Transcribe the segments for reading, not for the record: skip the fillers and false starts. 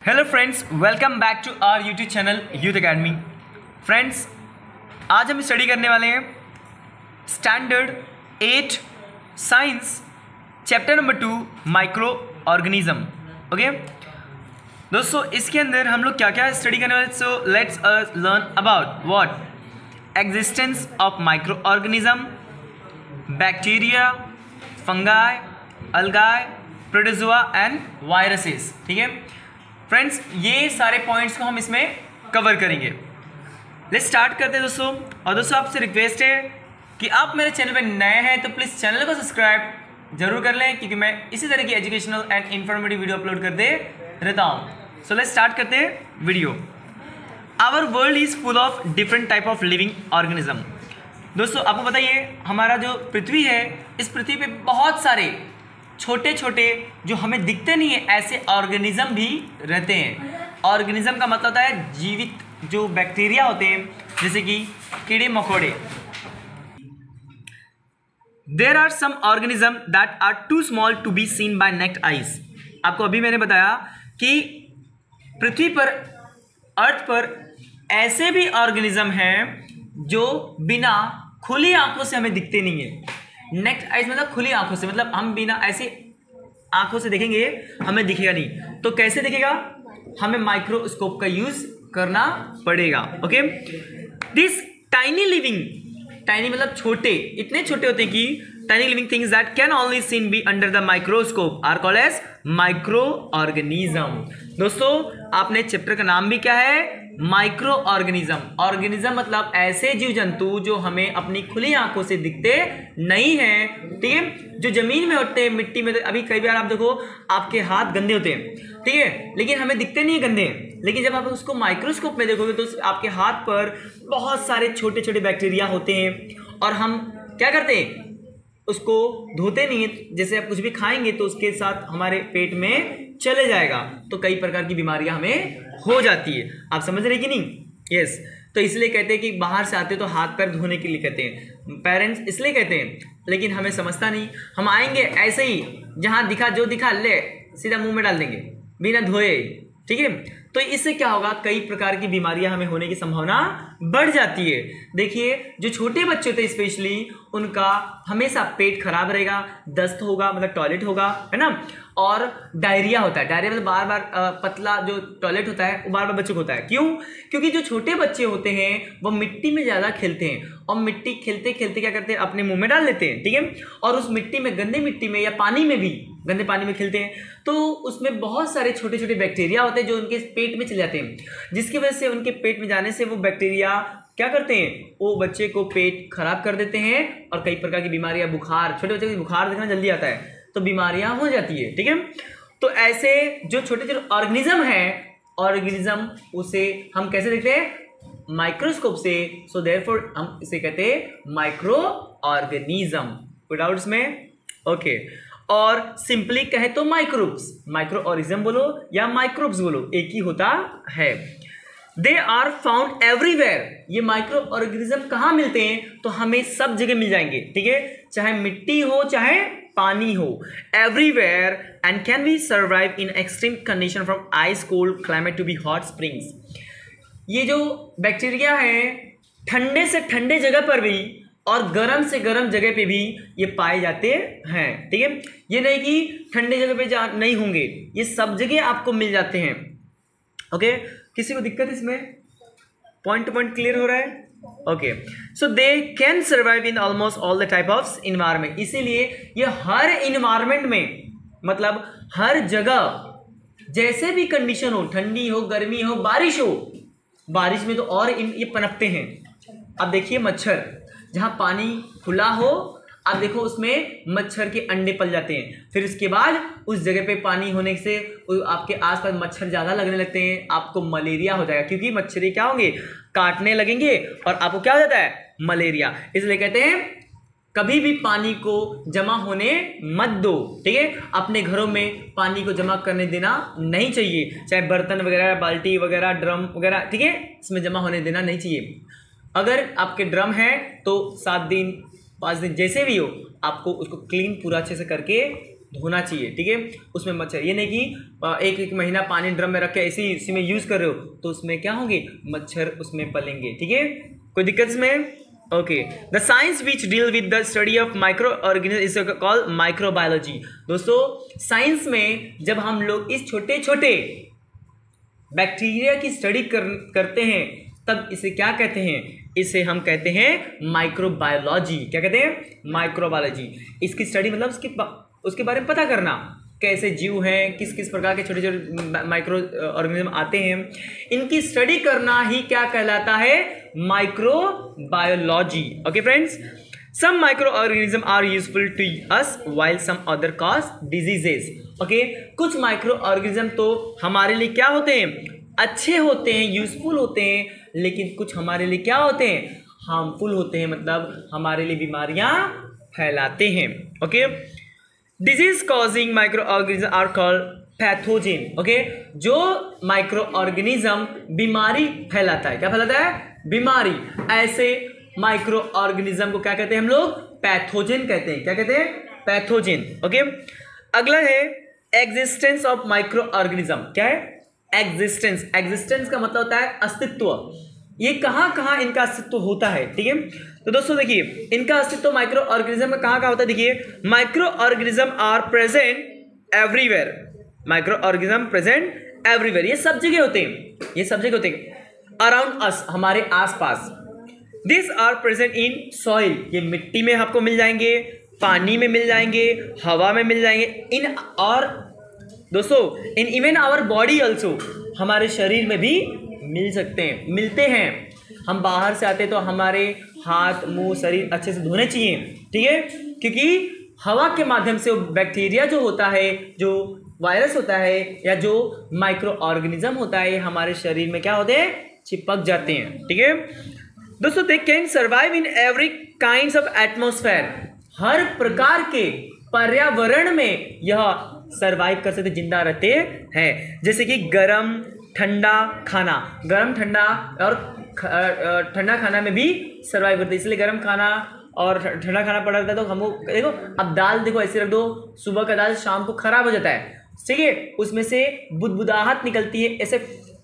Hello friends, welcome back to our YouTube channel youth academy. Friends, आज हम study करने वाले हैं standard 8 science chapter number 2 micro organism. Okay दोस्तों, इसके अंदर हम लोग क्या क्या स्टडी करने वाले। So let's us learn about what existence of micro organism, bacteria, fungi, अलगाई, protozoa and viruses. ठीक है फ्रेंड्स, ये सारे पॉइंट्स को हम इसमें कवर करेंगे। लेट्स स्टार्ट करते हैं दोस्तों। और दोस्तों, आपसे रिक्वेस्ट है कि आप मेरे चैनल पे नए हैं तो प्लीज़ चैनल को सब्सक्राइब जरूर कर लें, क्योंकि मैं इसी तरह की educational and informative video upload करते रहता हूँ। सो लेट्स स्टार्ट करते हैं video. Our world is full of different type of living organism. दोस्तों, आपको बताइए, हमारा जो पृथ्वी है, इस पृथ्वी पे बहुत सारे छोटे छोटे जो हमें दिखते नहीं है ऐसे ऑर्गेनिज्म भी रहते हैं। ऑर्गेनिज्म का मतलब होता है जीवित जो बैक्टीरिया होते हैं, जैसे कि कीड़े मकोड़े। There are some organism that are too small to be seen by naked eyes. आपको अभी मैंने बताया कि पृथ्वी पर, अर्थ पर ऐसे भी ऑर्गेनिज्म हैं जो बिना खुली आंखों से हमें दिखते नहीं है। नेक्स्ट आइज मतलब खुली आंखों से, मतलब हम बिना ऐसे आंखों से देखेंगे हमें दिखेगा नहीं। तो कैसे दिखेगा? हमें माइक्रोस्कोप का यूज करना पड़ेगा। Okay, this tiny living, tiny मतलब छोटे, इतने छोटे होते हैं कि tiny living things that can only seen be under the microscope are called as micro organism. दोस्तों, आपने चैप्टर का नाम भी क्या है? Micro organism. ऑर्गेनिज्म मतलब ऐसे जीव जंतु जो हमें अपनी खुली आंखों से दिखते नहीं है। ठीक है, जो जमीन में होते हैं, मिट्टी में। अभी कई बार आप देखो, आपके हाथ गंदे होते हैं, ठीक है, लेकिन हमें दिखते नहीं है गंदे। लेकिन जब आप उसको माइक्रोस्कोप में देखोगे तो आपके हाथ पर बहुत सारे छोटे छोटे बैक्टीरिया होते हैं, और हम क्या करते हैं? उसको धोते नहीं है। जैसे आप कुछ भी खाएंगे तो उसके साथ हमारे पेट में चले जाएगा, तो कई प्रकार की बीमारियां हमें हो जाती है। आप समझ रहे कि नहीं? यस। तो इसलिए कहते हैं कि बाहर से आते तो हाथ पैर धोने के लिए कहते हैं, पेरेंट्स इसलिए कहते हैं, लेकिन हमें समझता नहीं। हम आएंगे ऐसे ही, जहां दिखा जो दिखा ले सीधा मुंह में डाल देंगे बिना धोए। ठीक है, तो इससे क्या होगा? कई प्रकार की बीमारियां हमें होने की संभावना बढ़ जाती है। देखिए, जो छोटे बच्चे होते हैं स्पेशली, उनका हमेशा पेट खराब रहेगा, दस्त होगा मतलब टॉयलेट होगा, है ना, और डायरिया होता है। डायरिया मतलब बार बार पतला जो टॉयलेट होता है वो बार बार बच्चों को होता है। क्यों? क्योंकि जो छोटे बच्चे होते हैं वो मिट्टी में ज़्यादा खेलते हैं, और मिट्टी खेलते खेलते क्या करते हैं? अपने मुंह में डाल लेते हैं। ठीक है, और उस मिट्टी में, गंदे मिट्टी में या पानी में भी, गंदे पानी में खेलते हैं, तो उसमें बहुत सारे छोटे छोटे बैक्टीरिया होते हैं जो उनके पेट में चले जाते हैं, जिसकी वजह से उनके पेट में जाने से वो बैक्टीरिया क्या करते हैं? वो बच्चे को पेट खराब कर देते हैं, और कई प्रकार की बीमारियां, बुखार, छोटे बच्चे को बुखार देखना जल्दी आता है, तो बीमारियां हो जाती है। ठीक है, तो ऐसे जो छोटे छोटे ऑर्गेनिज्म है, ऑर्गेनिज्म उसे हम कैसे देखते हैं? माइक्रोस्कोप से। सो देयरफॉर हम इसे कहते हैं माइक्रो ऑर्गेनिज्म। कोई डाउट्स में? ओके, और सिंपली कहे तो माइक्रोब्स, माइक्रो ऑर्गेनिज्म बोलो या माइक्रोब्स बोलो, एक ही होता है। They are found everywhere. ये माइक्रो ऑर्गेनिज्म कहाँ मिलते हैं? तो हमें सब जगह मिल जाएंगे। ठीक है, चाहे मिट्टी हो चाहे पानी हो, everywhere, and can be survive in extreme condition from ice cold climate to be hot springs. ये जो बैक्टीरिया है, ठंडे से ठंडे जगह पर भी और गर्म से गर्म जगह पे भी ये पाए जाते हैं। ठीक है, ये नहीं कि ठंडे जगह पे नहीं होंगे, ये सब जगह आपको मिल जाते हैं। ओके, किसी को दिक्कत इसमें? पॉइंट टू पॉइंट क्लियर हो रहा है? Okay, so they can survive in almost all the type of environment. इसीलिए ये हर इन्वायरमेंट में, मतलब हर जगह, जैसे भी कंडीशन हो, ठंडी हो, गर्मी हो, बारिश हो, बारिश में तो और ये पनपते हैं। अब देखिए, मच्छर, जहां पानी खुला हो, आप देखो उसमें मच्छर के अंडे पल जाते हैं, फिर उसके बाद उस जगह पे पानी होने से आपके आसपास मच्छर ज़्यादा लगने लगते हैं, आपको मलेरिया हो जाएगा, क्योंकि मच्छर क्या होंगे? काटने लगेंगे, और आपको क्या हो जाता है? मलेरिया। इसलिए कहते हैं कभी भी पानी को जमा होने मत दो। ठीक है, अपने घरों में पानी को जमा करने देना नहीं चाहिए, चाहे बर्तन वगैरह, बाल्टी वगैरह, ड्रम वगैरह, ठीक है, इसमें जमा होने देना नहीं चाहिए। अगर आपके ड्रम है तो 7 दिन 5 दिन जैसे भी हो, आपको उसको क्लीन पूरा अच्छे से करके धोना चाहिए, ठीक है। उसमें मच्छर, ये नहीं कि एक एक महीना पानी ड्रम में रख के ऐसे ही इसी में यूज़ कर रहे हो तो उसमें क्या होंगे, मच्छर उसमें पलेंगे, ठीक है। कोई दिक्कत इसमें? Okay, the science which deal with the study of micro organism is called microbiology. दोस्तों साइंस में जब हम लोग इस छोटे छोटे बैक्टीरिया की स्टडी करते हैं तब इसे क्या कहते हैं, इसे हम कहते हैं माइक्रोबायोलॉजी। क्या कहते हैं? माइक्रोबायोलॉजी। इसकी स्टडी मतलब उसके बारे में पता करना, कैसे जीव हैं, किस किस प्रकार के छोटे छोटे माइक्रो ऑर्गेनिज्म आते हैं, इनकी स्टडी करना ही क्या कहलाता है, microbiology. Okay friends, some micro organism are useful to us while some other cause diseases. Okay, कुछ माइक्रो ऑर्गेनिज्म तो हमारे लिए क्या होते हैं, अच्छे होते हैं, यूजफुल होते हैं, लेकिन कुछ हमारे लिए क्या होते हैं, हार्मफुल होते हैं, मतलब हमारे लिए बीमारियां फैलाते हैं। Okay, disease causing micro organism are called pathogen. Okay, जो माइक्रो ऑर्गेनिज्म बीमारी फैलाता है, क्या फैलाता है, बीमारी, ऐसे माइक्रो ऑर्गेनिज्म को क्या कहते हैं हम लोग, पैथोजेन कहते हैं। क्या कहते हैं, पैथोजेन। ओके, अगला है एग्जिस्टेंस ऑफ माइक्रो ऑर्गेनिज्म। क्या है, एग्जिस्टेंस। एग्जिस्टेंस का मतलब होता है अस्तित्व। ये कहाँ कहाँ इनका अस्तित्व होता है, ठीक है। तो दोस्तों देखिए, इनका अस्तित्व माइक्रो ऑर्गेनिज्म में कहाँ कहाँ होता है। देखिए, micro organism are present everywhere. Micro organism present everywhere, ये सब जगह होते हैं, ये सब जगह होते हैं। अराउंड अस, हमारे आसपास। This are present in soil, ये मिट्टी में आपको मिल जाएंगे, पानी में मिल जाएंगे, हवा में मिल जाएंगे, इन और दोस्तों in even our body also, हमारे शरीर में भी मिल सकते हैं, मिलते हैं। हम बाहर से आते हैं तो हमारे हाथ मुंह शरीर अच्छे से धोने चाहिए, ठीक है, क्योंकि हवा के माध्यम से बैक्टीरिया जो होता है, जो वायरस होता है या जो माइक्रो ऑर्गेनिज्म होता है, हमारे शरीर में क्या होते हैं, चिपक जाते हैं, ठीक है। दोस्तों they can survive in every kinds of atmosphere, हर प्रकार के पर्यावरण में यह सर्वाइव कर सकते, जिंदा रहते हैं। जैसे कि गर्म ठंडा खाना, गर्म ठंडा और ठंडा खाना में भी सर्वाइव करते हैं, इसलिए गर्म खाना और ठंडा खाना पड़ा रहता है। तो हमको देखो, अब दाल देखो ऐसे रख दो, सुबह का दाल शाम को खराब हो जाता है, ठीक है, उसमें से बुदबुदाहट निकलती है, ऐसे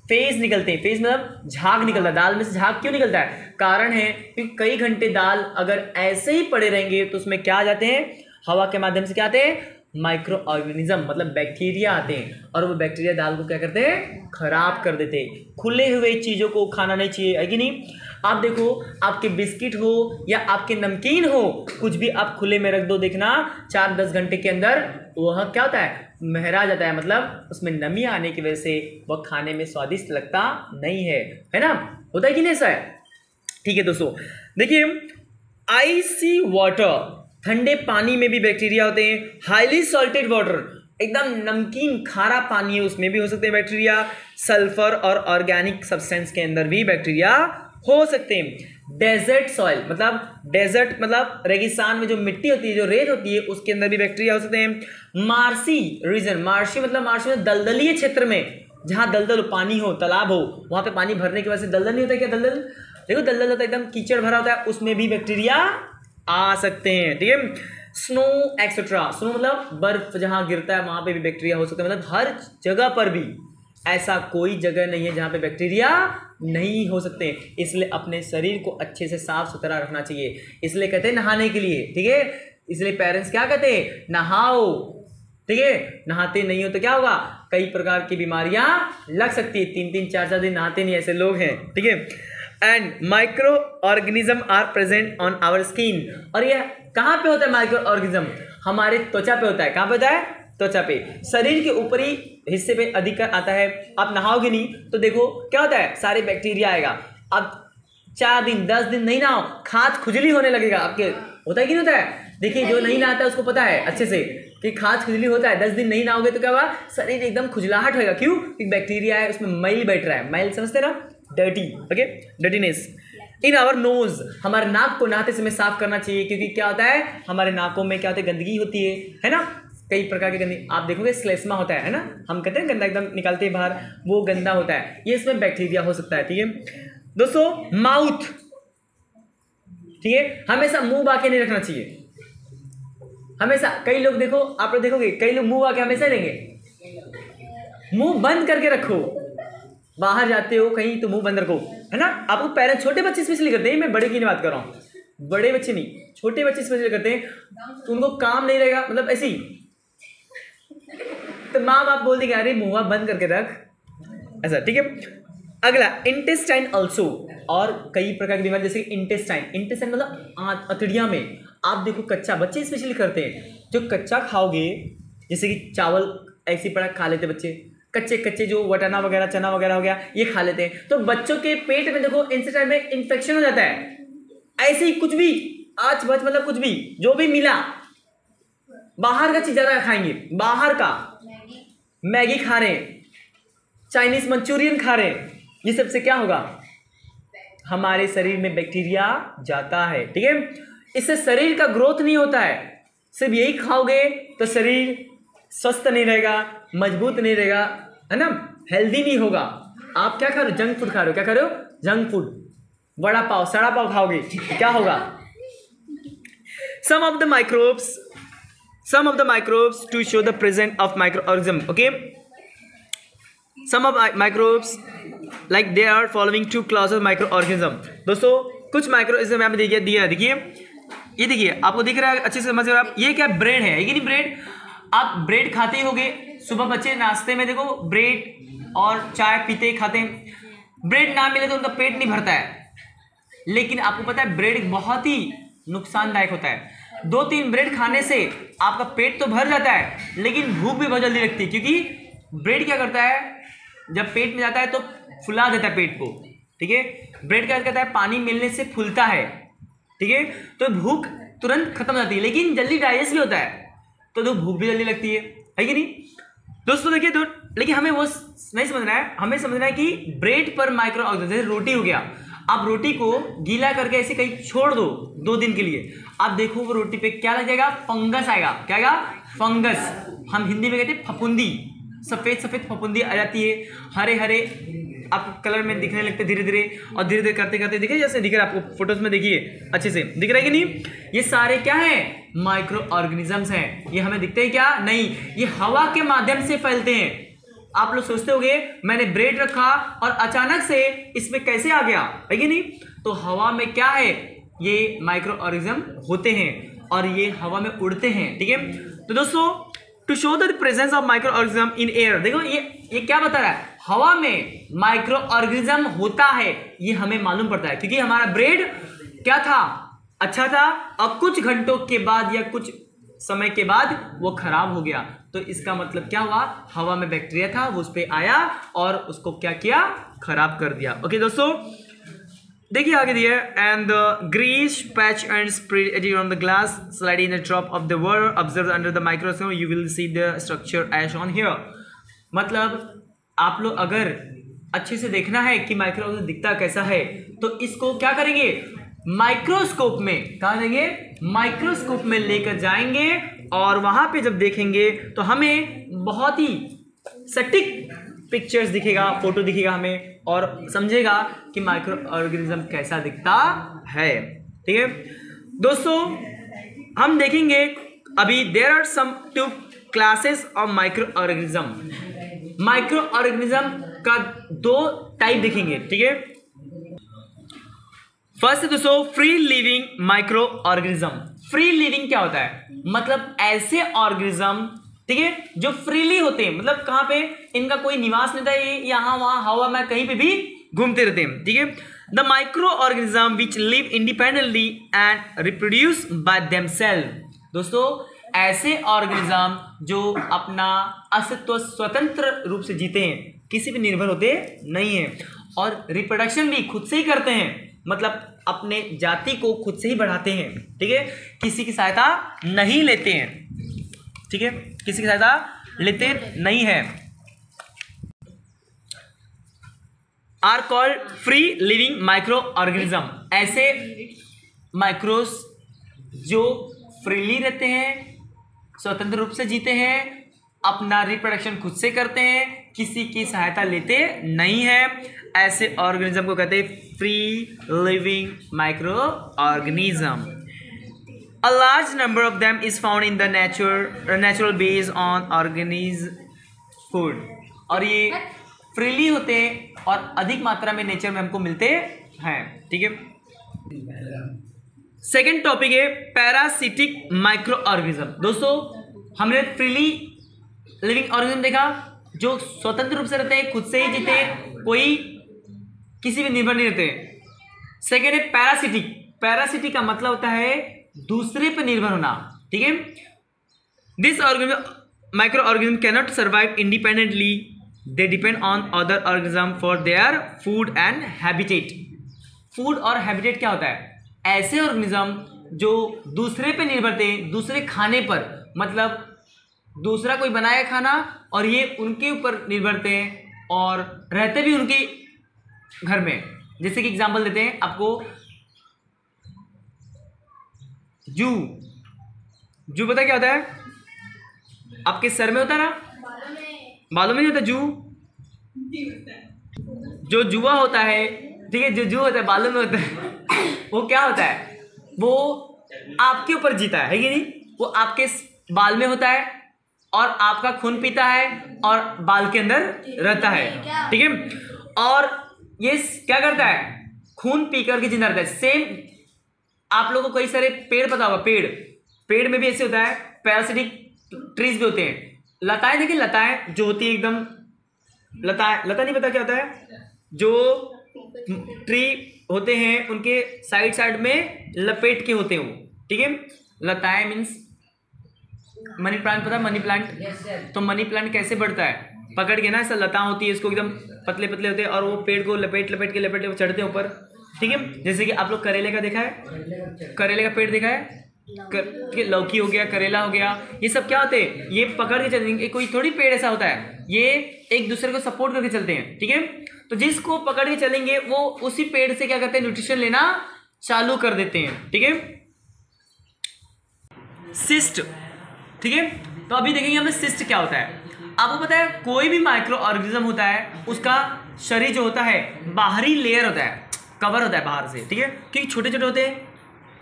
फेज निकलते हैं, फेज मतलब झाग निकलता है, दाल में से झाग क्यों निकलता है, कारण है कि कई घंटे दाल अगर ऐसे ही पड़े रहेंगे तो उसमें क्या आ जाते हैं, हवा के माध्यम से क्या आते हैं, माइक्रो ऑर्गेनिज्म मतलब बैक्टीरिया आते हैं, और वो बैक्टीरिया दाल को क्या करते हैं, खराब कर देते हैं। खुले हुए चीज़ों को खाना नहीं चाहिए, है कि नहीं। आप देखो, आपके बिस्किट हो या आपके नमकीन हो, कुछ भी आप खुले में रख दो, देखना 4-10 घंटे के अंदर वह क्या होता है, महरा जाता है, मतलब उसमें नमी आने की वजह से वह खाने में स्वादिष्ट लगता नहीं है, है ना, होता है कि नहीं ऐसा है। ठीक है दोस्तों, देखिए आइसी वाटर, ठंडे पानी में भी बैक्टीरिया होते हैं। हाईली सॉल्टेड वाटर, एकदम नमकीन खारा पानी है, उसमें भी हो सकते हैं बैक्टीरिया। सल्फर और ऑर्गेनिक सब्सटेंस के अंदर भी बैक्टीरिया हो सकते हैं। डेजर्ट सॉइल मतलब, डेजर्ट मतलब रेगिस्तान में जो मिट्टी होती है, जो रेत होती है, उसके अंदर भी बैक्टीरिया हो सकते हैं। मार्सी रीजन, मार्शी मतलब, मार्शी में दलदलीय क्षेत्र में, जहाँ दलदल पानी हो, तालाब हो, वहाँ पे पानी भरने की वजह से दलदल नहीं होता क्या, दलदल देखो, दलदल होता है, एकदम कीचड़ भरा होता है, उसमें भी बैक्टीरिया आ सकते हैं, ठीक है। स्नो एक्सेट्रा, स्नो मतलब बर्फ जहाँ गिरता है वहाँ पे भी बैक्टीरिया हो सकते हैं, मतलब हर जगह पर भी ऐसा कोई जगह नहीं है जहाँ पे बैक्टीरिया नहीं हो सकते। इसलिए अपने शरीर को अच्छे से साफ सुथरा रखना चाहिए, इसलिए कहते हैं नहाने के लिए, ठीक है। इसलिए पेरेंट्स क्या कहते हैं, नहाओ, ठीक है। नहाते नहीं हो तो क्या होगा, कई प्रकार की बीमारियां लग सकती है। 3-3, 4-4 दिन नहाते नहीं, ऐसे लोग हैं, ठीक है। And micro organism are present on our skin, और यह कहाँ पे होता है माइक्रो ऑर्गेनिज्म, हमारे त्वचा पे होता है। कहाँ पे होता है, त्वचा पे, शरीर के ऊपरी हिस्से पे अधिक आता है। आप नहाओगे नहीं तो देखो क्या होता है, सारे बैक्टीरिया आएगा। अब 4 दिन 10 दिन नहीं नहाओ, खाज खुजली होने लगेगा आपके, होता है कि नहीं होता है। देखिए जो नहीं नहाता है उसको पता है अच्छे से कि खाज खुजली होता है। 10 दिन नहीं नहाओगे तो क्या होगा, शरीर एकदम खुजलाहट होगा, क्यों, क्योंकि बैक्टीरिया है, उसमें मैल बैठ रहा है, मैल समझते ना, dirty, okay, dirtiness. In our nose, हमारे नाक को नहाते समय साफ करना चाहिए, क्योंकि क्या होता है, हमारे नाकों में क्या होता है, गंदगी होती है ना, कई प्रकार की गंदगी। आप देखोगे श्लेष्मा होता है ना, हम कहते हैं गंदा एकदम निकालते हैं बाहर, वो गंदा होता है, ये इसमें बैक्टीरिया हो सकता है, ठीक है दोस्तों। माउथ, ठीक है, हमेशा मुंह बाके नहीं रखना चाहिए, हमेशा कई लोग देखो, आप लोग देखोगे कई लोग मुंह आके हमेशा देंगे, मुंह बंद करके रखो। बाहर जाते हो कहीं तो मुंह बंद रखो, है ना। आपको पेरेंट्स, छोटे बच्चे स्पेशली करते हैं, मैं बड़े की नहीं बात कर रहा हूँ, बड़े बच्चे नहीं, छोटे बच्चे स्पेशली करते हैं, तो उनको काम नहीं रहेगा, मतलब ऐसे ही, तो माँ बाप बोल देंगे अरे मुंह बंद करके रख, ऐसा, ठीक है। अगला इंटेस्टाइन ऑल्सो, और कई प्रकार की बीमारी जैसे इंटेस्टाइन, इंटेस्टाइन मतलब अतड़िया में। आप देखो कच्चा, बच्चे स्पेशली करते हैं, जो कच्चा खाओगे, जैसे कि चावल ऐसी पड़ा खा लेते बच्चे, कच्चे कच्चे जो वटाना वगैरह चना वगैरह हो गया ये खा लेते हैं, तो बच्चों के पेट में देखो इंटेस्टाइन में इंफेक्शन हो जाता है। ऐसे ही कुछ भी आज बच, मतलब कुछ भी जो भी मिला, बाहर का चीज ज्यादा खाएंगे, बाहर का मैगी खा रहे हैं, चाइनीज मंचूरियन खा रहे हैं, ये सबसे क्या होगा, हमारे शरीर में बैक्टीरिया जाता है, ठीक है। इससे शरीर का ग्रोथ नहीं होता है, सिर्फ यही खाओगे तो शरीर स्वस्थ नहीं रहेगा, मजबूत नहीं रहेगा, है ना, हेल्दी नहीं होगा। आप क्या खा रहे हो, जंक फूड खा रहे हो, क्या खा रहे हो, जंक फूड, वड़ा पाव सड़ा पाव खाओगे, क्या होगा। some of the microbes to show the presence of microorganism, okay, some of microbes like they are following two classes of microorganism। दोस्तों कुछ माइक्रोऑर्गेनिज्म यहाँ पे दिया है, देखिए ये देखिए, आपको दिख रहा है, अच्छे से समझ रहे हो आप, ये क्या ब्रेड है, ये नहीं ब्रेड, आप ब्रेड खाते ही होगे, सुबह बच्चे नाश्ते में देखो ब्रेड और चाय पीते ही खाते हैं, ब्रेड ना मिले तो उनका पेट नहीं भरता है। लेकिन आपको पता है ब्रेड एक बहुत ही नुकसानदायक होता है, 2-3 ब्रेड खाने से आपका पेट तो भर जाता है, लेकिन भूख भी बहुत जल्दी लगती है, क्योंकि ब्रेड क्या करता है, जब पेट में जाता है तो फुला देता है पेट को, ठीक है। ब्रेड क्या करता है, पानी मिलने से फूलता है, ठीक है, तो भूख तुरंत खत्म हो जाती है, लेकिन जल्दी डाइजेस्ट भी होता है, तो भूख भी जल्दी लगती है कि नहीं दोस्तों। देखिए तो लेकिन हमें वो नहीं समझना है, हमें समझना है कि ब्रेड पर माइक्रो ऑर्गेनिज्म, जैसे रोटी हो गया, आप रोटी को गीला करके ऐसे कहीं छोड़ दो 2 दिन के लिए, आप देखो वो रोटी पे क्या लग जाएगा, फंगस आएगा, क्या आएगा, फंगस, हम हिंदी में कहते हैं फफूंदी, सफेद सफेद फफूंदी आ जाती है, हरे हरे आप कलर में दिखने लगते धीरे धीरे, और धीरे धीरे करते करते देखिए जैसे दिख रहा है आपको फोटोज में, देखिए अच्छे से दिख रहा है कि नहीं, ये सारे क्या है, माइक्रो ऑर्गेनिजम्स हैं। ये हमें दिखते हैं क्या, नहीं, ये हवा के माध्यम से फैलते हैं। आप लोग सोचते होंगे मैंने ब्रेड रखा और अचानक से इसमें कैसे आ गया, है कि नहीं, तो हवा में क्या है, ये माइक्रो ऑर्गेनिज्म होते हैं और ये हवा में उड़ते हैं, ठीक है। तो दोस्तों to show the presence of micro organism in air, देखो ये क्या बता रहा है, हवा में माइक्रो ऑर्गेनिज्म होता है, ये हमें मालूम पड़ता है, क्योंकि हमारा ब्रेड क्या था, अच्छा था, और कुछ घंटों के बाद या कुछ समय के बाद वो खराब हो गया, तो इसका मतलब क्या हुआ, हवा में बैक्टीरिया था, वो उस पर आया और उसको क्या किया, खराब कर दिया। ओके दोस्तों देखिए आगे दिया, and the grease patch and spread added on the glass slide in a drop of the water observe under the microscope you will see the structure as on here. मतलब आप लोग अगर अच्छे से देखना है कि माइक्रोस्कोप दिखता कैसा है, तो इसको क्या करेंगे, माइक्रोस्कोप में, कहा देंगे, माइक्रोस्कोप में लेकर जाएंगे, और वहां पे जब देखेंगे तो हमें बहुत ही सटीक पिक्चर्स दिखेगा, फोटो दिखेगा हमें, और समझेगा कि माइक्रो ऑर्गेनिज्म कैसा दिखता है, ठीक है दोस्तों। हम देखेंगे अभी there are some 2 classes of micro organism. Micro organism का 2 टाइप देखेंगे, ठीक है। फर्स्ट है दोस्तों free living micro organism. Free living क्या होता है, मतलब ऐसे ऑर्गेनिज्म, ठीक है, जो फ्रीली होते हैं, मतलब कहां पे, इनका कोई निवास नहीं था, ये यहां वहां हवा में कहीं पे भी घूमते रहते हैं, ठीक है। The micro organism which live independently and reproduce by themselves. दोस्तों ऐसे ऑर्गेनिज्म जो अपना अस्तित्व स्वतंत्र रूप से जीते हैं, किसी पे निर्भर होते नहीं है, और रिप्रोडक्शन भी खुद से ही करते हैं, मतलब अपने जाति को खुद से ही बढ़ाते हैं, ठीक है, किसी की सहायता नहीं लेते हैं, ठीक है, किसी की सहायता लेते नहीं है। Are called free living micro organism. ऐसे माइक्रोस जो फ्रीली रहते हैं, स्वतंत्र रूप से जीते हैं, अपना रिप्रोडक्शन खुद से करते हैं, किसी की सहायता लेते नहीं है, ऐसे ऑर्गेनिज्म को कहते हैं free living micro organism. A large number of them is found in the natural based on organic food. और ये फ्रीली होते हैं और अधिक मात्रा में नेचर में हमको मिलते हैं, ठीक है। सेकेंड टॉपिक है पैरासिटिक माइक्रो ऑर्गेनिज्म। दोस्तों हमने फ्रीली लिविंग ऑर्गेनिज्म देखा जो स्वतंत्र रूप से रहते हैं, खुद से ही जीते हैं, कोई किसी पे निर्भर नहीं रहते। सेकेंड है पैरासिटिक। पैरासिटिक का मतलब होता है दूसरे पर निर्भर होना, ठीक है। This organism micro organism cannot survive independently, they depend on other organism for their food and habitat. Food और हैबिटेट क्या होता है? ऐसे ऑर्गेनिज्म जो दूसरे पे निर्भर थे, दूसरे खाने पर, मतलब दूसरा कोई बनाया खाना और ये उनके ऊपर निर्भर थे और रहते भी उनके घर में। जैसे कि एग्जांपल देते हैं आपको, जू। जू पता क्या होता है? आपके सर में होता है ना, बालों में नहीं होता जू। जो जुआ होता है, ठीक है, जो जू होता है बालों में होता है वो क्या होता है? वो आपके ऊपर जीता है कि नहीं? वो आपके बाल में होता है और आपका खून पीता है और बाल के अंदर रहता है, ठीक है। और ये क्या करता है? खून पी करके जिंदा रहता है। सेम आप लोगों को कई सारे पेड़ पता होगा, पेड़ में भी ऐसे होता है। पैरासिटिक ट्रीज भी होते हैं। लताएं देखिए, लताएं जो होती है एकदम, लता नहीं पता क्या होता है? जो ट्री होते हैं उनके साइड में लपेट के होते हैं वो, ठीक है। लताएं मीन्स मनी प्लांट, पता है मनी प्लांट? तो मनी प्लांट कैसे बढ़ता है? पकड़ के ना, ऐसा लता होती है, इसको एकदम पतले पतले होते हैं और वो पेड़ को लपेट के चढ़ते हैं ऊपर, ठीक है। जैसे कि आप लोग करेले का देखा है, करेले का पेड़ देखा है, लौकी हो गया, करेला हो गया, ये सब क्या होते हैं? ये पकड़ के चलते, कोई थोड़ी पेड़ ऐसा होता है, ये एक दूसरे को सपोर्ट करके चलते हैं, ठीक है। तो जिसको पकड़ के चलेंगे वो उसी पेड़ से क्या करते हैं? न्यूट्रिशन लेना चालू कर देते हैं, ठीक है। सिस्ट, ठीक है। तो अभी देखेंगे हमें सिस्ट क्या होता है। आपको पता है कोई भी माइक्रो ऑर्गेनिज्म होता है, उसका शरीर जो होता है बाहरी लेयर होता है, कवर होता है बाहर से, ठीक है। क्योंकि छोटे छोटे होते हैं,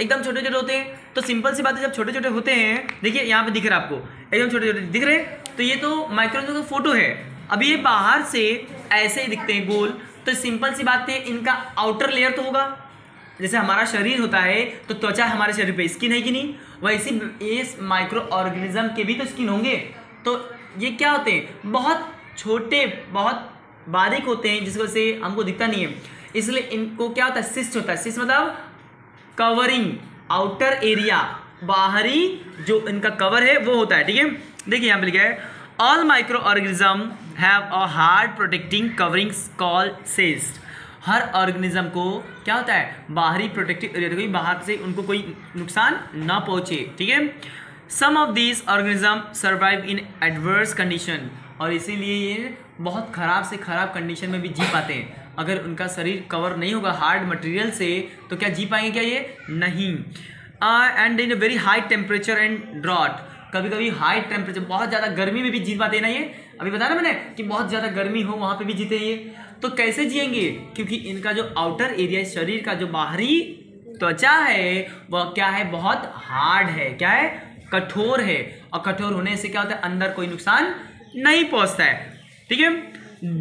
एकदम छोटे छोटे होते हैं। तो सिंपल सी बात है, जब छोटे छोटे होते हैं, देखिए यहाँ पे दिख रहा है आपको, एकदम छोटे छोटे दिख रहे, तो ये तो माइक्रो का फोटो है। अभी ये बाहर से ऐसे ही दिखते हैं गोल, तो सिंपल सी बात है, इनका आउटर लेयर तो होगा। जैसे हमारा शरीर होता है तो त्वचा हमारे शरीर पे स्किन है कि नहीं, वैसे इस माइक्रो ऑर्गेनिज्म के भी तो स्किन होंगे। तो ये क्या होते हैं? बहुत छोटे, बहुत बारीक होते हैं, जिस वजह से हमको दिखता नहीं है, इसलिए इनको क्या होता है? सिस्ट होता है। सिस्ट मतलब कवरिंग, आउटर एरिया, बाहरी जो इनका कवर है वो होता है, ठीक है। देखिए यहाँ पे लिखा है, all micro organism have a hard protecting covering called cyst. Her organism को क्या होता है? बाहरी प्रोटेक्टिव एरिया, कोई बाहर से उनको कोई नुकसान ना पहुंचे, ठीक है। Some of these organism survive in adverse condition, और इसीलिए ये बहुत ख़राब से ख़राब कंडीशन में भी जी पाते हैं। अगर उनका शरीर कवर नहीं होगा हार्ड मटेरियल से तो क्या जी पाएंगे? क्या ये नहीं। And in a very high temperature and drought, कभी कभी हाई टेम्परेचर, बहुत ज़्यादा गर्मी में भी जी पाते हैं ना ये। अभी बताया ना मैंने कि बहुत ज़्यादा गर्मी हो वहाँ पे भी जीते ये। तो कैसे जिएंगे? क्योंकि इनका जो आउटर एरिया, शरीर का जो बाहरी त्वचा है वह क्या है? बहुत हार्ड है। क्या है? कठोर है। और कठोर होने से क्या होता है? अंदर कोई नुकसान नहीं पहुँचता है, ठीक है।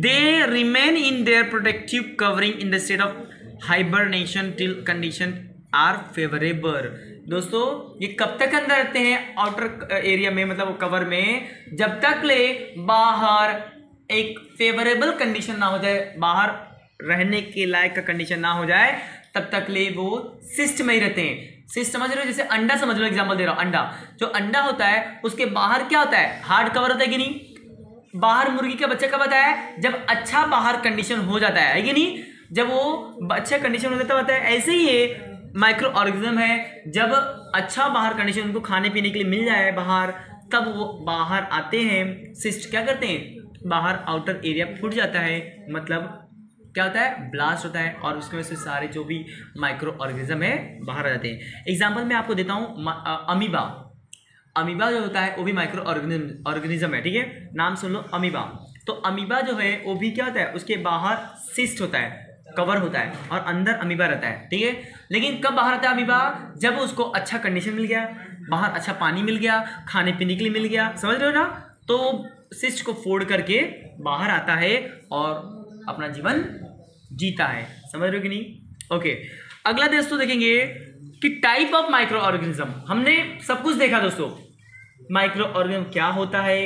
They remain in their protective covering in the state of hibernation till condition are favourable. दोस्तों ये कब तक अंदर रहते हैं? आउटर एरिया में, मतलब कवर में, जब तक ले बाहर एक फेवरेबल कंडीशन ना हो जाए, बाहर रहने के लायक का कंडीशन ना हो जाए, तब तक ले वो सिस्ट में ही रहते हैं। सिस्ट समझ रहे हो? जैसे अंडा समझ लो, एग्जांपल दे रहा हूं। अंडा, जो अंडा होता है उसके बाहर क्या होता है? हार्ड कवर होता है कि नहीं? बाहर मुर्गी का बच्चा कब आता है? जब अच्छा बाहर कंडीशन हो जाता है कि नहीं? जब वो अच्छा कंडीशन हो जाता है। ऐसे ही ये माइक्रो ऑर्गेनिज्म है, जब अच्छा बाहर कंडीशन उनको खाने पीने के लिए मिल जाए बाहर, तब वो बाहर आते हैं। सिस्ट क्या करते हैं? बाहर आउटर एरिया फूट जाता है, मतलब क्या होता है? ब्लास्ट होता है, और उसकी वजह से सारे जो भी माइक्रो ऑर्गेनिज्म है बाहर आ जाते हैं। एग्जाम्पल मैं आपको देता हूँ, अमीबा। अमीबा जो होता है वो भी माइक्रो ऑर्गेनिज्म है, ठीक है। नाम सुन लो, अमीबा। तो अमीबा जो है वो भी क्या होता है? उसके बाहर सिस्ट होता है। कवर होता है और अंदर अमीबा रहता है, ठीक है। लेकिन कब बाहर आता है अमीबा? जब उसको अच्छा कंडीशन मिल गया, बाहर अच्छा पानी मिल गया, खाने पीने के लिए मिल गया, समझ रहे हो ना, तो सिस्ट को फोड़ करके बाहर आता है और अपना जीवन जीता है, समझ रहे हो कि नहीं? ओके, अगला दोस्तों देखेंगे कि टाइप ऑफ माइक्रो ऑर्गेनिज्म। हमने सब कुछ देखा दोस्तों, माइक्रो ऑर्गेनिज्म क्या होता है,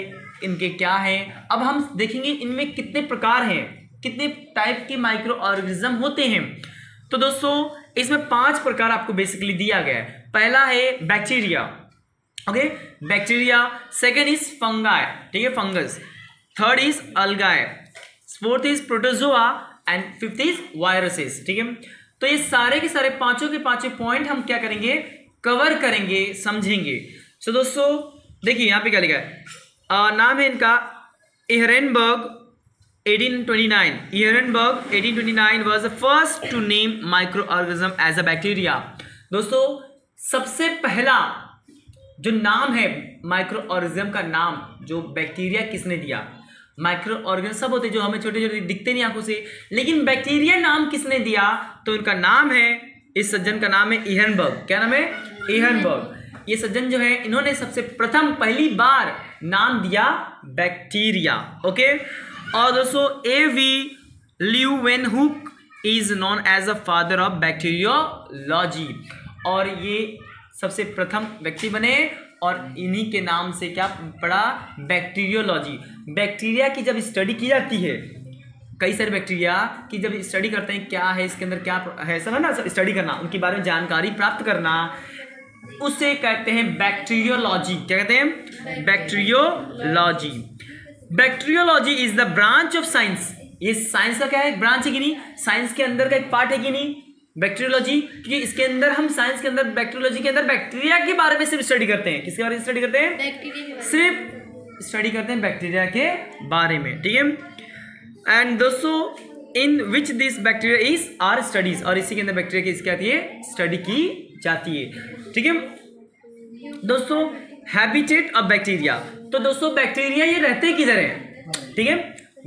इनके क्या है। अब हम देखेंगे इनमें कितने प्रकार हैं, कितने टाइप के माइक्रो ऑर्गेनिज्म होते हैं। तो दोस्तों इसमें 5 प्रकार आपको बेसिकली दिया गया है। पहला है bacteria, okay, bacteria. Second is fungi, ठीक है, fungus. Third is algae, fourth is protozoa and fifth is viruses, ठीक है। तो ये सारे के सारे पांचों के पांचों पॉइंट हम क्या करेंगे, कवर करेंगे, समझेंगे। सो दोस्तों देखिए यहाँ पे क्या लिखा है, नाम है इनका Ehrenberg 1829। Ehrenberg 1829 was the first to name micro organism as a bacteria. दोस्तों सबसे पहला जो नाम है माइक्रो ऑर्गेनिज्म का नाम जो बैक्टीरिया किसने दिया? माइक्रो ऑर्गेनिज्म सब होते हैं जो हमें छोटे छोटे दिखते नहीं आंखों से, लेकिन बैक्टीरिया नाम किसने दिया? तो इनका नाम है, इस सज्जन का नाम है एहरेनबर्ग। क्या नाम है? एहरेनबर्ग। ये सज्जन जो है इन्होंने सबसे प्रथम पहली बार नाम दिया बैक्टीरिया, ओके। और दोस्तों A.V. Leeuwenhoek is known as a father of bacteriology, और ये सबसे प्रथम व्यक्ति बने और इन्हीं के नाम से क्या पड़ा? बैक्टीरियोलॉजी। बैक्टीरिया की जब स्टडी की जाती है, कई सारे बैक्टीरिया की जब स्टडी करते हैं, क्या है इसके अंदर, क्या है, सब है ना, स्टडी करना, उनके बारे में जानकारी प्राप्त करना, उसे कहते हैं बैक्टीरियोलॉजी। क्या कहते हैं? Bacteriology. Bacteriology is the branch of science. ये साइंस का क्या है? ब्रांच है कि नहीं? साइंस के अंदर का एक पार्ट है कि नहीं बैक्टीरियोलॉजी? क्योंकि इसके अंदर हम साइंस के अंदर, बैक्टीरियोलॉजी के अंदर बैक्टीरिया के बारे में सिर्फ स्टडी करते हैं। किसके बारे में स्टडी करते हैं? सिर्फ स्टडी करते हैं बैक्टीरिया के बारे में, ठीक है। एंड दोस्तों in which this bacteria is are studies, और इसी के अंदर बैक्टीरिया की क्या आती है? स्टडी की जाती है, ठीक है दोस्तों। हैबिटेट ऑफ बैक्टीरिया, तो दोस्तों बैक्टीरिया ये रहते किधर है, ठीक है।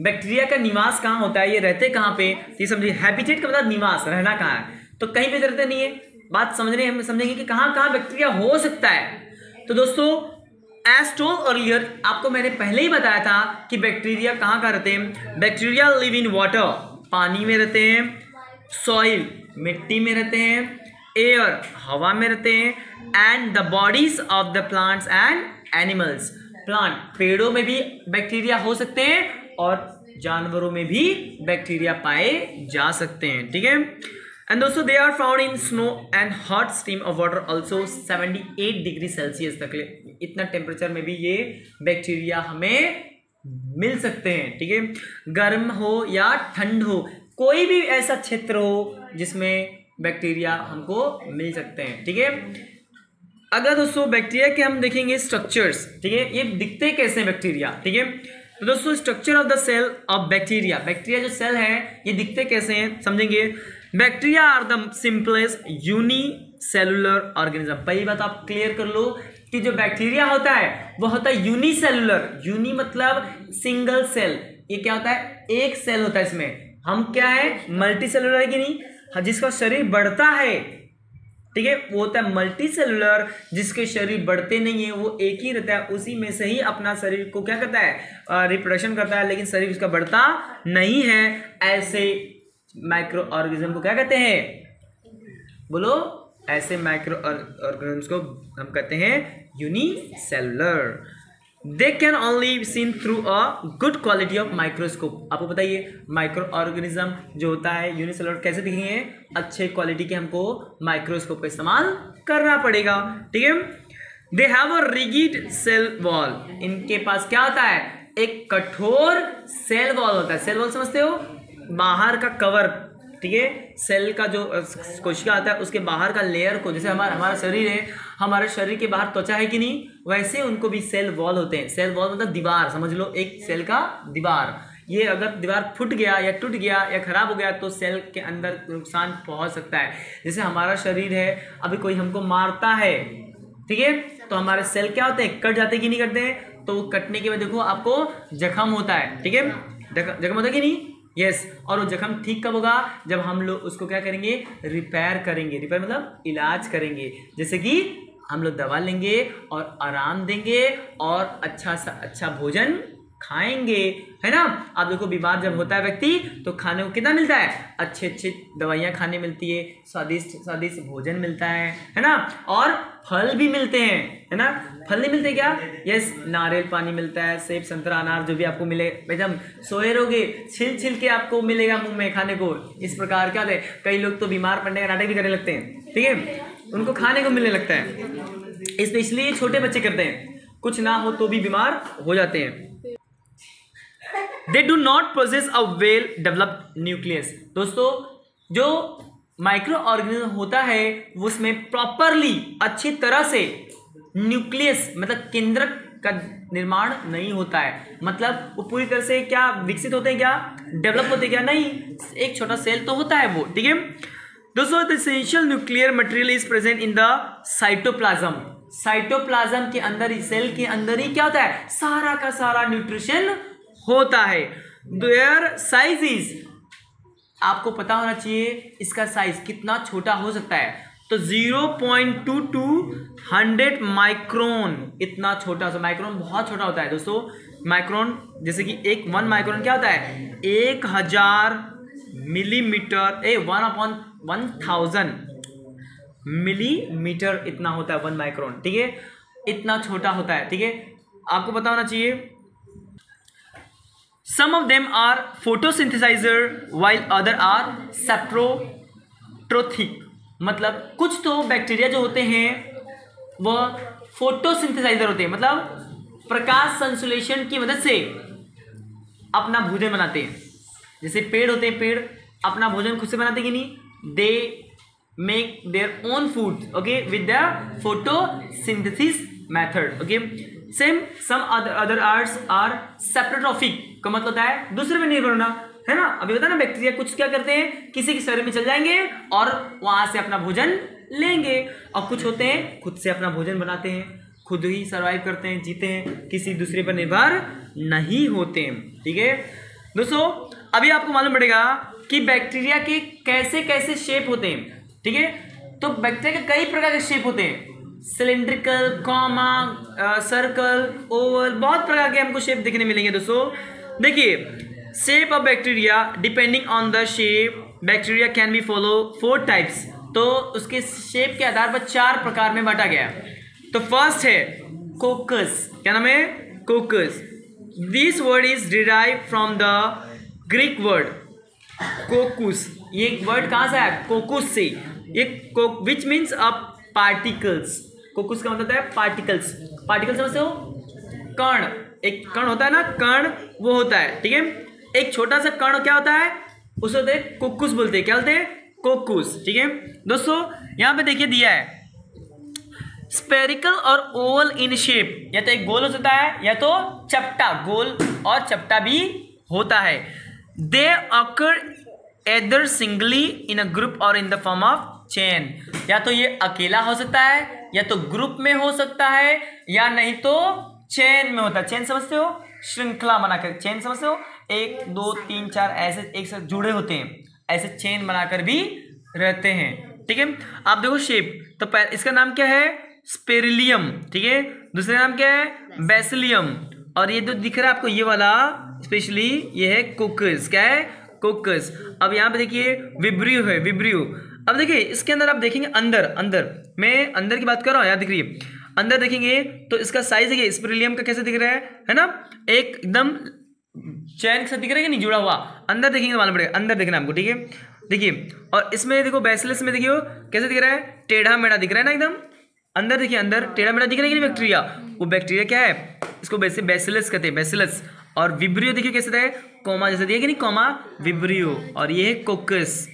बैक्टीरिया का निवास कहाँ होता है, ये रहते कहाँ पे, ये समझिए। हैबिटेट का मतलब निवास, रहना कहाँ है, तो कहीं पे रहते नहीं है। बात समझने हम समझेंगे कि कहाँ कहाँ बैक्टीरिया हो सकता है। तो दोस्तों एज टोल्ड अर्लियर, आपको मैंने पहले ही बताया था कि बैक्टीरिया कहाँ कहाँ रहते हैं। बैक्टीरिया लिव इन वाटर, पानी में रहते हैं, सॉइल, मिट्टी में रहते हैं, एयर, हवा में रहते हैं, and the bodies of the plants and animals. Plant, पेड़ों में भी बैक्टीरिया हो सकते हैं और जानवरों में भी बैक्टीरिया पाए जा सकते हैं, ठीक है। एंड दोस्तों they are found in snow and hot stream of water also 78 degree Celsius तक, इतना टेम्परेचर में भी ये बैक्टीरिया हमें मिल सकते हैं, ठीक है। गर्म हो या ठंड हो, कोई भी ऐसा क्षेत्र हो जिसमें बैक्टीरिया हमको मिल सकते हैं, ठीक है। अगर दोस्तों बैक्टीरिया के हम देखेंगे स्ट्रक्चर्स, ठीक है, ये दिखते कैसे हैं बैक्टीरिया, ठीक है। तो दोस्तों structure of the cell of bacteria, bacteria जो सेल है ये दिखते कैसे हैं समझेंगे। Bacteria are the simplest unicellular organism. पहली बात आप क्लियर कर लो कि जो बैक्टीरिया होता है वो होता है यूनिसेलुलर। यूनि मतलब सिंगल सेल, ये क्या होता है? एक सेल होता है इसमें। हम क्या है? मल्टी सेलुलर है कि नहीं? जिसका शरीर बढ़ता है, ठीक है, वो होता है मल्टी सेलुलर। जिसके शरीर बढ़ते नहीं है वो एक ही रहता है, उसी में से ही अपना शरीर को क्या करता है? रिप्रोडक्शन करता है, लेकिन शरीर उसका बढ़ता नहीं है। ऐसे माइक्रो ऑर्गेनिज्म को क्या कहते हैं? बोलो। ऐसे माइक्रो ऑर्गेनिज्म को हम कहते हैं unicellular. They can only seen through a good quality of microscope. आपको बताइए माइक्रो ऑर्गेनिज्म जो होता है यूनिसेलुलर कैसे दिखेंगे? अच्छे क्वालिटी के हमको माइक्रोस्कोप का इस्तेमाल करना पड़ेगा, ठीक है। They have a rigid cell wall. इनके पास क्या होता है? एक कठोर सेल वॉल होता है। सेल वॉल समझते हो? बाहर का कवर, ठीक है। सेल का जो कोशिका आता है उसके बाहर का लेयर को, जैसे हमारा शरीर है, हमारे शरीर के बाहर त्वचा है कि नहीं, वैसे उनको भी सेल वॉल होते हैं। सेल वॉल मतलब दीवार, समझ लो, एक सेल का दीवार। ये अगर दीवार फूट गया या टूट गया या खराब हो गया तो सेल के अंदर नुकसान पहुंच सकता है। जैसे हमारा शरीर है, अभी कोई हमको मारता है, ठीक है, तो हमारे सेल क्या होते हैं? कट जाते कि नहीं कटते हैं? तो कटने के बाद देखो आपको जख्म होता है, ठीक है, जख्म होता है कि नहीं? यस और वो जख्म ठीक कब होगा? जब हम लोग उसको क्या करेंगे? रिपेयर करेंगे। रिपेयर मतलब इलाज करेंगे, जैसे कि हम लोग दवा लेंगे और आराम देंगे और अच्छा सा अच्छा भोजन खाएंगे, है ना। आप देखो बीमार जब होता है व्यक्ति तो खाने को कितना मिलता है? अच्छे अच्छे दवाइयाँ खाने मिलती है, स्वादिष्ट स्वादिष्ट भोजन मिलता है ना। और फल भी मिलते हैं, है ना। फल नहीं मिलते क्या? यस, नारियल पानी मिलता है, सेब संतरा अनार जो भी आपको मिले, एकदम सोए रहोगे छिल छिल के आपको मिलेगा मुंह में खाने को। इस प्रकार क्या होता है, कई लोग तो बीमार पड़ने का नाटक भी करने लगते हैं, ठीक है, उनको खाने को मिलने लगता है। स्पेशली छोटे बच्चे करते हैं, कुछ ना हो तो भी बीमार हो जाते हैं। They do not possess a well developed nucleus। दोस्तों जो माइक्रो ऑर्गेनिज्म होता है वो उसमें प्रॉपरली अच्छी तरह से न्यूक्लियस मतलब केंद्रक का निर्माण नहीं होता है। मतलब वो पूरी तरह से क्या विकसित होते हैं, क्या डेवलप होते हैं क्या? नहीं, एक छोटा सेल तो होता है वो, ठीक है दोस्तों। The essential nuclear material is present in the cytoplasm. Cytoplasm के अंदर, सेल के अंदर ही क्या होता है? सारा का सारा न्यूट्रिशन होता है। देयर साइज इज, आपको पता होना चाहिए इसका साइज कितना छोटा हो सकता है। तो 0.2 to 100 माइक्रोन, इतना छोटा सा। माइक्रोन बहुत छोटा होता है दोस्तों। माइक्रोन जैसे कि 1 माइक्रोन क्या होता है? 1000 मिलीमीटर, 1/1000 मिलीमीटर इतना होता है 1 माइक्रोन, ठीक है, इतना छोटा होता है, ठीक है, आपको पता होना चाहिए। Some of them are photosynthesizer while other are saprotrophic। मतलब कुछ तो बैक्टीरिया जो होते हैं वह फोटोसिंथेसाइजर होते हैं, मतलब प्रकाश संश्लेषण की मदद से अपना भोजन बनाते हैं। जैसे पेड़ होते हैं, पेड़ अपना भोजन खुद से बनाते हैं कि नहीं? They make their own food, okay, with the photosynthesis method, okay. Same some other arts are saprotrophic का मतलब होता है दूसरे पे निर्भर होना, है ना। अभी बता ना, बैक्टीरिया कुछ क्या करते हैं, किसी के शरीर में चल जाएंगे और वहां से अपना भोजन लेंगे, और कुछ होते हैं खुद से अपना भोजन बनाते हैं, खुद ही सर्वाइव करते हैं, जीते हैं, किसी दूसरे पर निर्भर नहीं होते हैं, ठीक है दोस्तों। अभी आपको मालूम पड़ेगा कि बैक्टीरिया के कैसे कैसे शेप होते हैं, ठीक है। तो बैक्टीरिया के कई प्रकार के शेप होते हैं, सिलिंड्रिकल, कॉमा, सर्कल, ओवल, बहुत प्रकार के हमको शेप देखने मिलेंगे दोस्तों। देखिए, shape of bacteria depending on the shape bacteria can be follow 4 types. तो उसके शेप के आधार पर 4 प्रकार में बांटा गया। तो फर्स्ट है कोकस। क्या नाम है? Coccus. This word is derive from the Greek word kokkos. ये वर्ड कहाँ से आया? कोकुस से। ये विच मीन्स अ पार्टिकल्स। कोकुस का मतलब है पार्टिकल्स। पार्टिकल्स समझते हो? कण, एक कण होता है ना, कण वो होता है, ठीक है। एक छोटा सा कण क्या होता है? उसे होते हैं कोकुस बोलते हैं। क्या बोलते हैं? कोकुस, ठीक है दोस्तों। यहाँ पे देखिए दिया है स्पेरिकल और ओवल इन शेप। या तो एक गोल हो सकता है या तो चपटा, गोल और चपटा भी होता है। They occur either singly in a group और in the form of chain. या तो ये अकेला हो सकता है, या तो ग्रुप में हो सकता है, या नहीं तो चेन में होता है। चेन समझते हो? श्रृंखला बनाकर चेन समझते हो? 1 2 3 4 ऐसे एक साथ जुड़े होते हैं, ऐसे चेन बनाकर भी रहते हैं, ठीक है। आप देखो शेप, तो इसका नाम क्या है? स्पेरिलियम, ठीक है। दूसरा नाम क्या है? बेसिलियम। और ये जो दिख रहा है आपको ये वाला स्पेशली ये है कोकस। क्या है? कोकस। अब यहाँ पे देखिए विब्रियो है, विब्रियो। अब देखिए इसके अंदर आप देखेंगे अंदर मैं अंदर की बात कर रहा हूँ, याद दिख रही है। अंदर देखेंगे तो इसका साइज देखिए स्पेरिलियम का कैसे दिख रहा है ना, एकदम चैन के साथ दिख रहा है कि नहीं जुड़ा हुआ। अंदर देखेंगे मालूम पड़ेगा, अंदर देखना आपको, ठीक है। देखिए और इसमें देखो बैसिलस में देखिए कैसे दिख रहा है? टेढ़ा मेढ़ा दिख रहा है ना एकदम। अंदर देखिए, अंदर टेढ़ा मेढ़ा दिख रहा है कि नहीं बैक्टीरिया? वो बैक्टीरिया क्या है? इसको बैसिलस कहते हैं, बैसिलस। और विब्रियो देखिए कैसे है? कोमा जैसे दिया कि नहीं, कोमा विब्रियो। और ये है कोकस,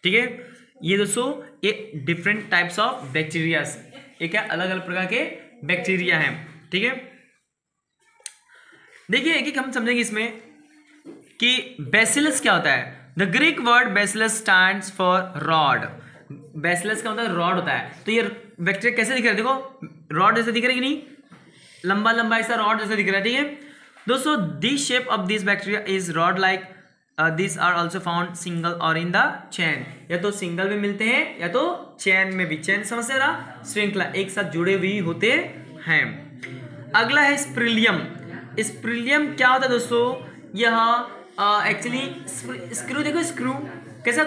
ठीक है। ये दोस्तों ये डिफरेंट टाइप्स ऑफ बैक्टीरियाज, ये क्या अलग अलग प्रकार के बैक्टीरिया हैं, ठीक है। देखिए एक एक हम समझेंगे इसमें कि बैसिलस क्या होता है। The Greek word bacillus stands for rod. Bacillus का मतलब रॉड होता है। तो ये बैक्टीरिया कैसे दिख रहा है? देखो रॉड जैसे दिख रहा है कि नहीं, लंबा लंबा ऐसा रॉड जैसा दिख रहा है, ठीक है दोस्तों। This shape of this bacteria is rod like this are also found single और इन द चैन, या तो सिंगल में मिलते हैं या तो चैन में भी। चैन समझते ना, श्रृंखला एक साथ जुड़े हुए होते हैं। अगला है स्प्रिलियम। स्प्रिलियम क्या होता है दोस्तों, यह एक्चुअली स्क्रू, देखो स्क्रू कैसा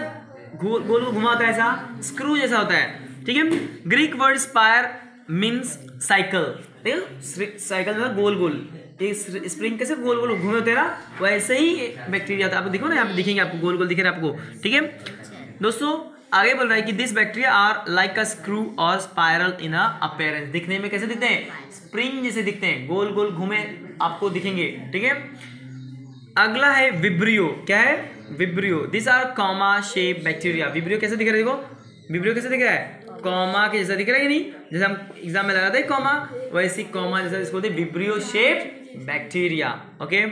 गोल गोल घुमा होता है, ऐसा स्क्रू जैसा होता है, ठीक है। Greek word spire means cycle, देखो साइकिल मतलब गोल गोल, स्प्रिंग कैसे गोल गोल घूमे होते हैं ना, वैसे ही बैक्टीरिया था। आप देखो ना, यहाँ पे दिखेंगे आपको, गोल गोल दिखे रहा आपको, ठीक है दोस्तों। आगे बोल रहा है कि this bacteria are like a screw और स्पाइरल इन अपीयरेंस, दिखने में कैसे दिखते हैं, स्प्रिंग जैसे दिखते हैं, गोल गोल घूमे आपको दिखेंगे, ठीक है। अगला है विब्रियो। क्या है, vibrio. This R comma shape bacteria. Vibrio कैसे दिख रहा है, देखो विब्रियो कैसे दिख रहा है, कॉमा के जैसा दिख रहा है नहीं, जैसे हम एग्जाम में लगाते हैं कॉमा, वैसे कॉमा जैसा इसको बोलते हैं विब्रियो शेप बैक्टीरिया, ओके।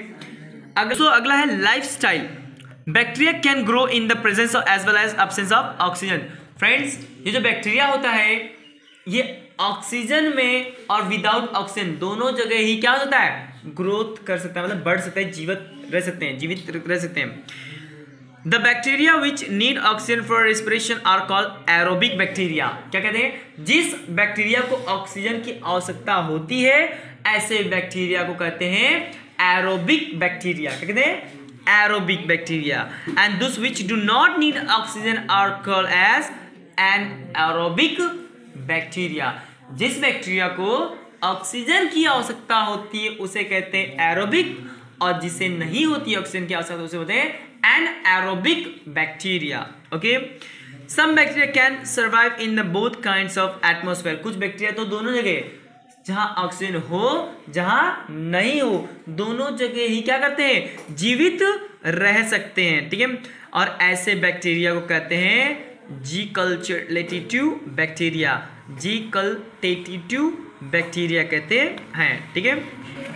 अगला है lifestyle. Bacteria can grow in the presence of as well as absence of oxygen. Friends, ये जो बैक्टीरिया होता है ये ऑक्सीजन में और विदाउट ऑक्सीजन दोनों जगह ही क्या होता है, ग्रोथ कर सकता है, मतलब बढ़ सकता है, जीवित रह सकते हैं। The bacteria which need oxygen for respiration are called aerobic bacteria. क्या कहते हैं, जिस बैक्टीरिया को ऑक्सीजन की आवश्यकता होती है ऐसे बैक्टीरिया को कहते हैं एरोबिक बैक्टीरिया। क्या कहते हैं, aerobic bacteria. And those which do not need oxygen are called as anaerobic bacteria. जिस बैक्टीरिया को ऑक्सीजन की आवश्यकता होती है उसे कहते हैं एरोबिक, और जिसे नहीं होती ऑक्सीजन की आवश्यकता उसे होते हैं anaerobic bacteria, okay. Some bacteria can survive in the both kinds of atmosphere. कुछ बैक्टीरिया तो दोनों जगह, जहां ऑक्सीजन हो जहां नहीं हो, दोनों जगह ही क्या करते हैं, जीवित रह सकते हैं, ठीक है। और ऐसे बैक्टीरिया को कहते हैं जीकल्टेटिव बैक्टीरिया, जीकल्टेटिव बैक्टीरिया कहते हैं, ठीक है।